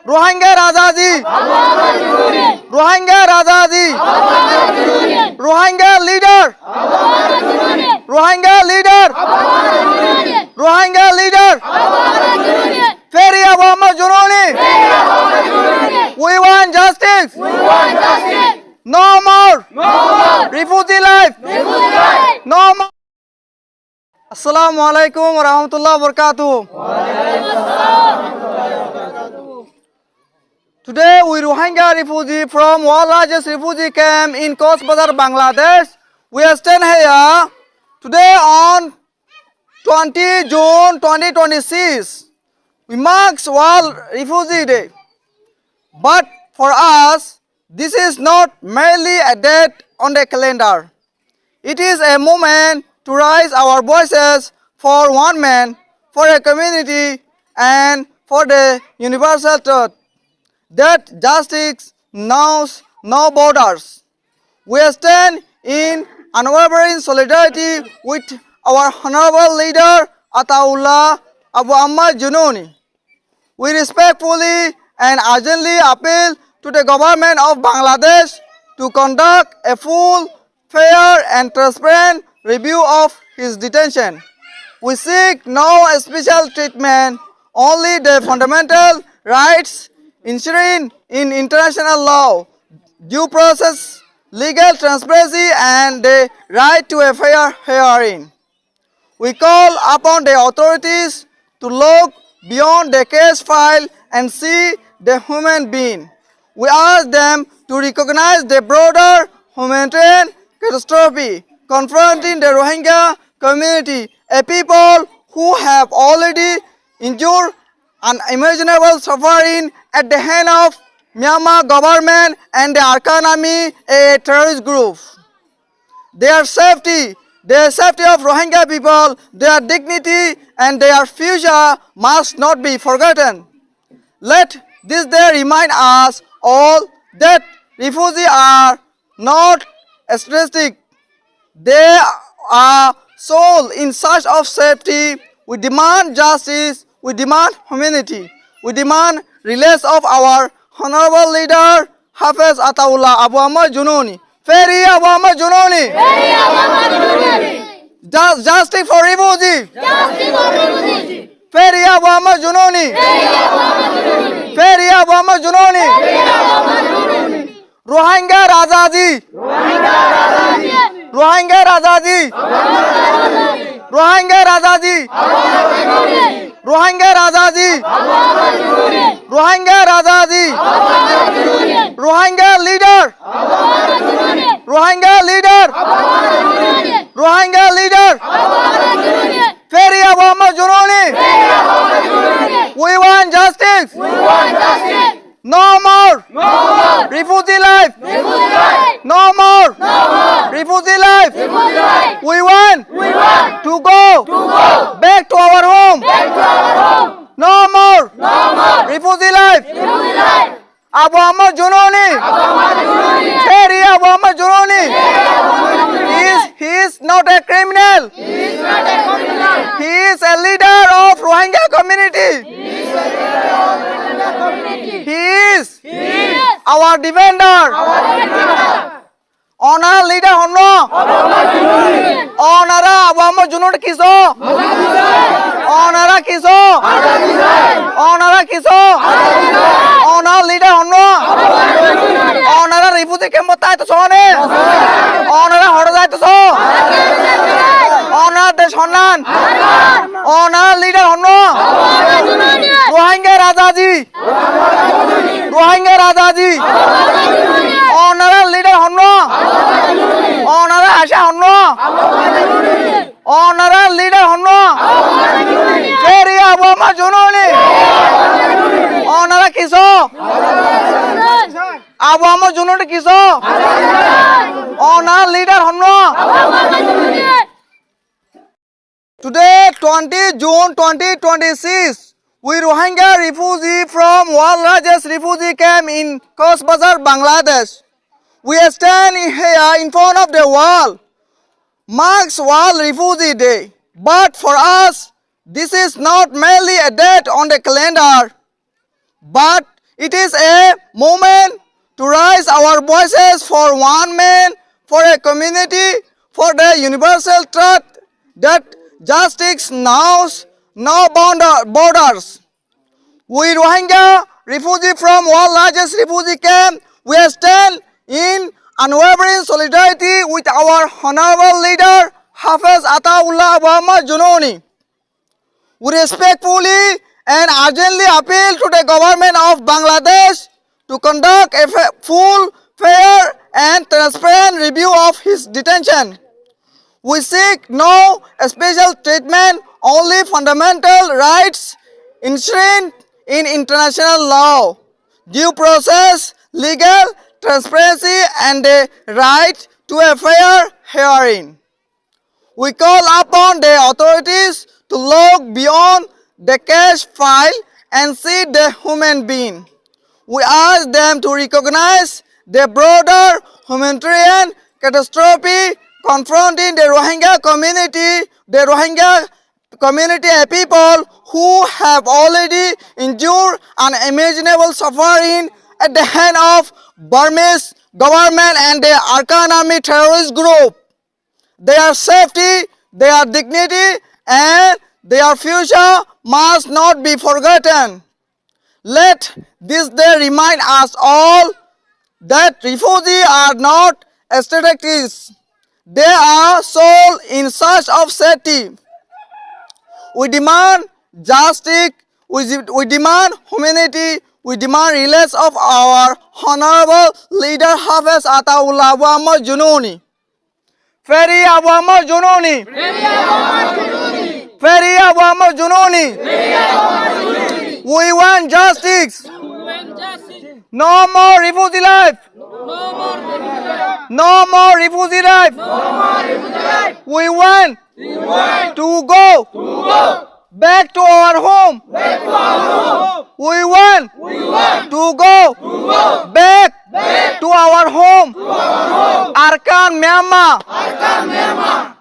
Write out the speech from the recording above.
Rohingya आजादी Rohingya आजादी Rohingya leader Rohingya leader Rohingya leader Ferry Mohammed Junoni. We want justice. No more refugee life. No more. Assalamu alaikum wa rahmatullahi wa barakatuh. Today we Rohingya refugee from world largest refugee camp in Cox's Bazar, Bangladesh. We are staying here today on 20 June 2026. We mark World Refugee Day. But for us, this is not merely a date on the calendar. It is a moment to raise our voices for one man, for a community, and for the universal truth that justice knows no borders. We stand in unwavering solidarity with our honorable leader Ataullah Abu Ahmad Junoni. We respectfully and urgently appeal to the government of Bangladesh to conduct a full, fair and transparent review of his detention. We seek no special treatment, only the fundamental rights enshrined in international law, due process, legal transparency and the right to a fair hearing. We call upon the authorities to look beyond the case file and see the human being. We ask them to recognize the broader humanitarian catastrophe confronting the Rohingya community, a people who have already endured unimaginable suffering at the hand of Myanmar government and the Arakan Army, a terrorist group. Their safety, the safety of Rohingya people, their dignity and their future must not be forgotten. Let this day remind us all that refugees are not statistic. They are souls in search of safety. We demand justice, we demand humanity, we demand release of our honorable leader Hafiz Ataullah Abu Ahmad Junoni. Ferry Abu Ahmad Junoni. Justice for refugees. Ferry Abu Ahmad Junoni. Ferry Abu Ahmad Junoni. Rohingya Azadi. Rohingya Azadi. Rohingya Azadi. Rohingya Azadi. Rohingya Azadi. Rohingya leader. Rohingya leader. Rohingya leader. Ferry Abu Ahmad Junoni. We want justice. No more refugee life. No more refugee life. We want to go back to our home. No more refugee life. Abu Ahmad Junoni. Ferry Abu Ahmad Junoni. He is not a criminal. He is a leader of Rohingya community. He is our defender. Honor leader Honno. Honor Abu Ahmad Junoni kiso. Honor kiso. Honor kiso. Honor leader Honno. Honor refugee camp tai to sone. Honor hor jai to so. Honor desh honnan. Honor leader Honno. Rohingya Azadi. Rohingya Azadi. Honor leader Honno. Honor Asha Honno. Honor leader Honno. Ferry Abu Ahmad Junoni. Honor kiso. Abu Ahmad Junoni kiso. Honor leader Honno. Today 20 June 2026, we Rohingya refugee from world largest refugee camp in Cox's Bazar, Bangladesh. We stand here in front of the wall, marks World Refugee Day. But for us, this is not merely a date on the calendar. but it is a moment to raise our voices for one man, for a community, for the universal truth that justice knows no borders. We Rohingya refugees from world's largest refugee camp, we stand in unwavering solidarity with our honorable leader Hafiz Ataullah Muhammad Junoni. We respectfully and urgently appeal to the government of Bangladesh to conduct a full, fair and transparent review of his detention. We seek no special treatment, only fundamental rights enshrined in international law, due process, legal transparency and the right to a fair hearing. We call upon the authorities to look beyond the cash file and see the human being. We ask them to recognize the broader humanitarian catastrophe confronting the Rohingya community, a people who have already endured unimaginable suffering at the hand of Burmese government and the Arkan Army terrorist group. Their safety, their dignity and their future must not be forgotten. Let this day remind us all that refugees are not extraterrestrials. They are souls in search of safety. We demand justice, we demand humanity, we demand release of our honorable leader Hafiz Ataullah Muhammad Junoni. Ferry Abu Muhammad Junoni. Ferry Abu Muhammad Junoni. We want justice. No more refugee life. No more refugee life. We want to go back to our home. We want to go back to our home. Arkan Myanmar.